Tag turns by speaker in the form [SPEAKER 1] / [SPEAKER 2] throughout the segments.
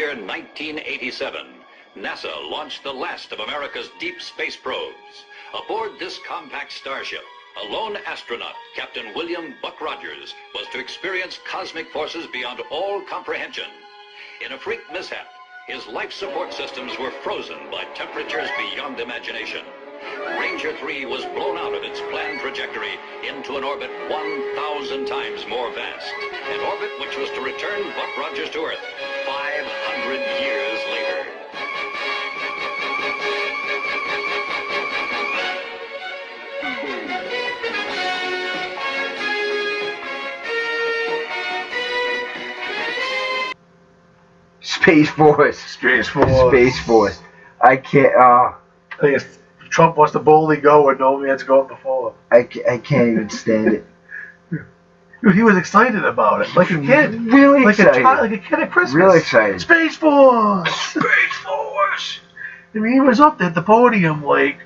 [SPEAKER 1] year 1987, NASA launched the last of America's deep space probes. Aboard this compact starship, a lone astronaut, Captain William Buck Rogers, was to experience cosmic forces beyond all comprehension. In a freak mishap, his life support systems were frozen by temperatures beyond imagination. Ranger 3 was blown out of its planned trajectory into an orbit 1,000 times more vast. An orbit which was to return Buck Rogers to Earth 500 years later.
[SPEAKER 2] Spaceforce. Spaceforce. I can't.
[SPEAKER 3] I think it's, Trump wants to boldly go and no man's gone before.
[SPEAKER 2] I can't even stand it.
[SPEAKER 3] Dude, he was excited about it, like a kid.
[SPEAKER 2] Really
[SPEAKER 3] like
[SPEAKER 2] excited.
[SPEAKER 3] Like a kid at Christmas.
[SPEAKER 2] Really excited.
[SPEAKER 3] Space Force. Space Force. I mean, he was up there at the podium, like,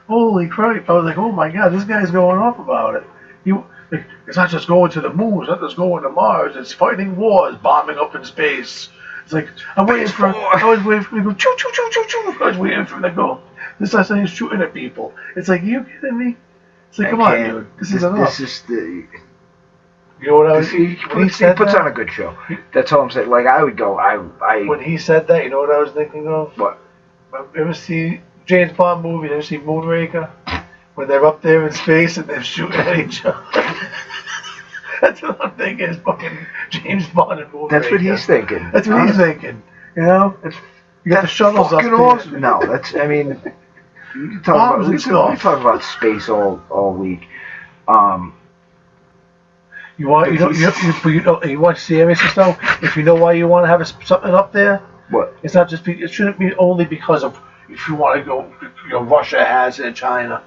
[SPEAKER 3] holy crap! I was like, oh my god, this guy's going off about it. It's not just going to the moon. It's not just going to Mars. It's fighting wars, bombing up in space. It's like I was waiting for him to go choo choo choo choo choo. I was waiting for him to go. This is he's shooting at people. It's like, you kidding me? It's like, come on, dude. This is enough.
[SPEAKER 2] This is the.
[SPEAKER 3] You know what I was?
[SPEAKER 2] He puts on a good show. That's all I'm saying. Like, I would go.
[SPEAKER 3] When he said that, you know what I was thinking of?
[SPEAKER 2] What?
[SPEAKER 3] You ever see James Bond movie? You ever see Moonraker? When they're up there in space and they're shooting at each other. That's what I'm thinking. Is fucking James Bond and Moonraker.
[SPEAKER 2] That's what he's thinking.
[SPEAKER 3] That's what he's thinking. You know? You got the shuttles up there.
[SPEAKER 2] Awesome. No, that's. I mean, you can talk about. We talk about space all week.
[SPEAKER 3] You want serious and stuff? If you know why you want to have something up there,
[SPEAKER 2] what?
[SPEAKER 3] It's not just. It shouldn't be only because of if you want to go. You know, Russia has it, China.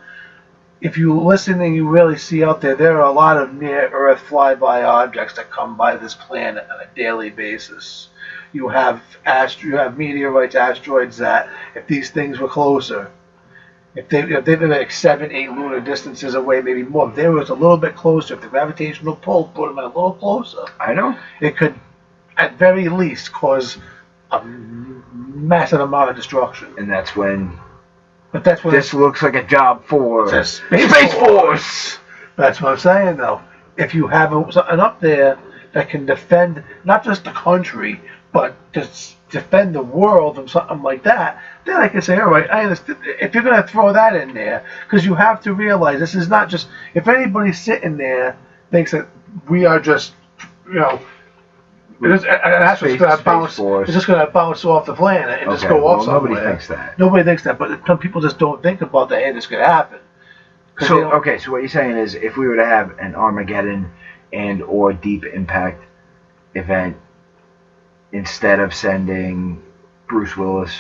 [SPEAKER 3] If you listen and you really see out there, there are a lot of near-Earth flyby objects that come by this planet on a daily basis. You have meteorites, asteroids that, if these things were closer, if they were like 7, 8 lunar distances away, maybe more, if they were a little bit closer, if the gravitational pull put them a little closer,
[SPEAKER 2] I know, it
[SPEAKER 3] could, at very least, cause a massive amount of destruction.
[SPEAKER 2] And that's when.
[SPEAKER 3] But that's what
[SPEAKER 2] this looks like a job for
[SPEAKER 3] Space Force. That's what I'm saying, though. If you have something up there that can defend not just the country, but just defend the world from something like that, then I can say, all right, I understand. If you're going to throw that in there, because you have to realize this is not just, if anybody's sitting there thinks that we are just, you know, that's what's going to bounce. It's just going to bounce off the planet and just go off somewhere.
[SPEAKER 2] Nobody thinks that.
[SPEAKER 3] Nobody thinks that, but some people just don't think about that. Hey, this could happen.
[SPEAKER 2] So okay, so what you're saying is, if we were to have an Armageddon and/or Deep Impact event, instead of sending Bruce Willis,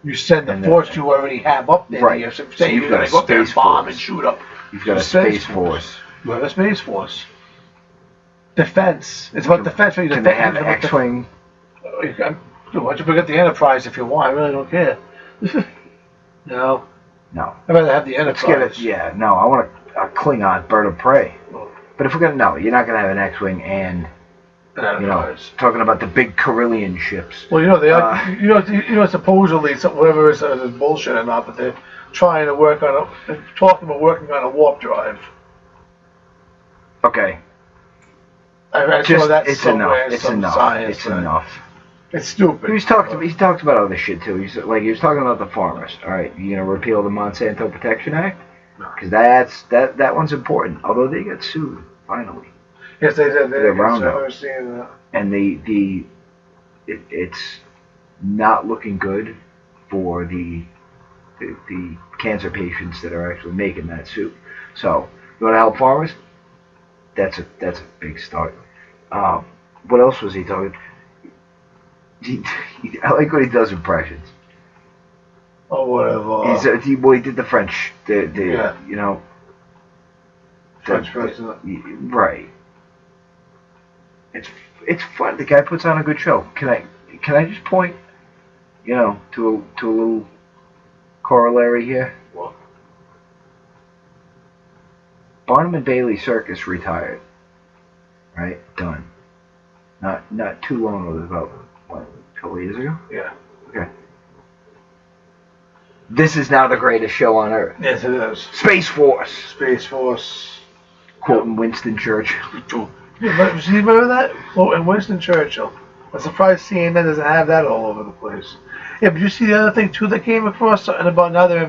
[SPEAKER 3] you send the force you already have up there.
[SPEAKER 2] Right.
[SPEAKER 3] You're going to go up there and bomb and shoot up.
[SPEAKER 2] You've got a Space Force.
[SPEAKER 3] You have a Space Force. Defense. It's about defense.
[SPEAKER 2] Can they have X-Wing?
[SPEAKER 3] Why don't you forget the Enterprise if you want? I really don't care. No.
[SPEAKER 2] No.
[SPEAKER 3] I'd rather have the Enterprise.
[SPEAKER 2] Let's get it. Yeah, no, I want a Klingon bird of prey. But if we're going to, no, you're not going to have an X-Wing and, talking about the big Carillion ships.
[SPEAKER 3] Well, supposedly, whatever is bullshit or not, but they're trying to talking about working on a warp drive.
[SPEAKER 2] Okay. It's enough.
[SPEAKER 3] It's stupid.
[SPEAKER 2] He's talked about other shit too. He was talking about the farmers. All right, you gonna repeal the Monsanto Protection Act? Because that one's important. Although they got sued finally.
[SPEAKER 3] Yes, they did.
[SPEAKER 2] They're Roundup. And it's not looking good for the cancer patients that are actually making that soup. So you want to help farmers? That's a big start. What else was he talking? I like when he does impressions.
[SPEAKER 3] Oh, whatever.
[SPEAKER 2] He did the French. French president. Right. It's fun. The guy puts on a good show. Can I just point, to a little corollary here?
[SPEAKER 3] What?
[SPEAKER 2] Barnum and Bailey Circus retired. Right? Done. Not too long ago. It was about what, a couple of years ago.
[SPEAKER 3] Yeah.
[SPEAKER 2] Okay. This is now the greatest show on earth.
[SPEAKER 3] Yes, it is.
[SPEAKER 2] Spaceforce.
[SPEAKER 3] Spaceforce.
[SPEAKER 2] Quoting Winston Churchill.
[SPEAKER 3] Yeah, but you remember that? Oh, and Winston Churchill. I'm surprised CNN doesn't have that all over the place. Yeah, but you see the other thing too that came across something about another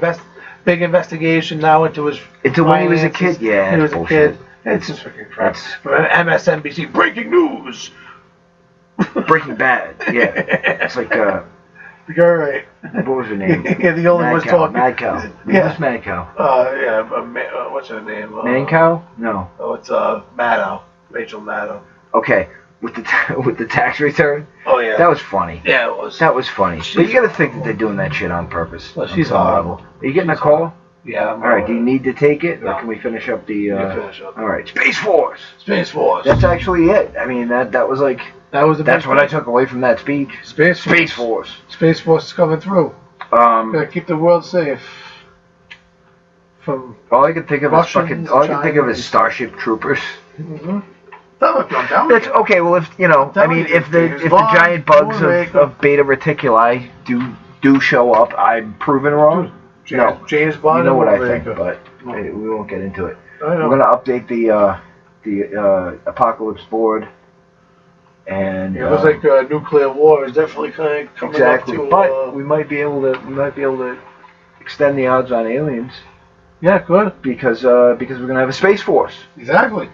[SPEAKER 3] big investigation now into his
[SPEAKER 2] Into when he was a kid. Yeah,
[SPEAKER 3] when he was
[SPEAKER 2] bullshit.
[SPEAKER 3] a kid. It's just freaking crap. From MSNBC, breaking news.
[SPEAKER 2] Breaking Bad. Yeah, it's like
[SPEAKER 3] You're right.
[SPEAKER 2] what was her name?
[SPEAKER 3] Yeah, the only one's talking.
[SPEAKER 2] Mad Cow.
[SPEAKER 3] Yeah.
[SPEAKER 2] Who's Mad Cow?
[SPEAKER 3] What's her name?
[SPEAKER 2] Man Cow? No.
[SPEAKER 3] Oh, it's Maddow. Rachel Maddow.
[SPEAKER 2] Okay, with the tax return.
[SPEAKER 3] Oh yeah.
[SPEAKER 2] That was funny.
[SPEAKER 3] Yeah, it was.
[SPEAKER 2] That was funny. But you got to think that they're doing that shit on purpose.
[SPEAKER 3] Well, she's
[SPEAKER 2] on some
[SPEAKER 3] horrible.
[SPEAKER 2] level. Are you getting a call?
[SPEAKER 3] Yeah.
[SPEAKER 2] All right. Do you need to take it, or
[SPEAKER 3] No.
[SPEAKER 2] can we finish up the?
[SPEAKER 3] You can finish up.
[SPEAKER 2] All right. Space Force.
[SPEAKER 3] Space Force.
[SPEAKER 2] That's actually it. I mean, that was like.
[SPEAKER 3] That was the
[SPEAKER 2] That's
[SPEAKER 3] big
[SPEAKER 2] what
[SPEAKER 3] thing.
[SPEAKER 2] I took away from that speech.
[SPEAKER 3] Space Force.
[SPEAKER 2] Space Force.
[SPEAKER 3] Space Force is coming through. Gonna keep the world safe from.
[SPEAKER 2] All I can think of
[SPEAKER 3] Russians,
[SPEAKER 2] is all I can think of is
[SPEAKER 3] Chinese.
[SPEAKER 2] Starship Troopers.
[SPEAKER 3] Mm-hmm. That might be on down.
[SPEAKER 2] That's okay. Well, if you know, I mean, if the giant bugs of Beta Reticuli do show up, I'm proven wrong.
[SPEAKER 3] James Bond.
[SPEAKER 2] You know what I
[SPEAKER 3] and
[SPEAKER 2] think, but hey, we won't get into it.
[SPEAKER 3] I know.
[SPEAKER 2] We're gonna update the Apocalypse board, and
[SPEAKER 3] Yeah, it was like nuclear war is definitely kind of coming
[SPEAKER 2] exactly.
[SPEAKER 3] up to.
[SPEAKER 2] But we might be able to extend the odds on aliens
[SPEAKER 3] Yeah, good.
[SPEAKER 2] because we're gonna have a Space Force.
[SPEAKER 3] Exactly.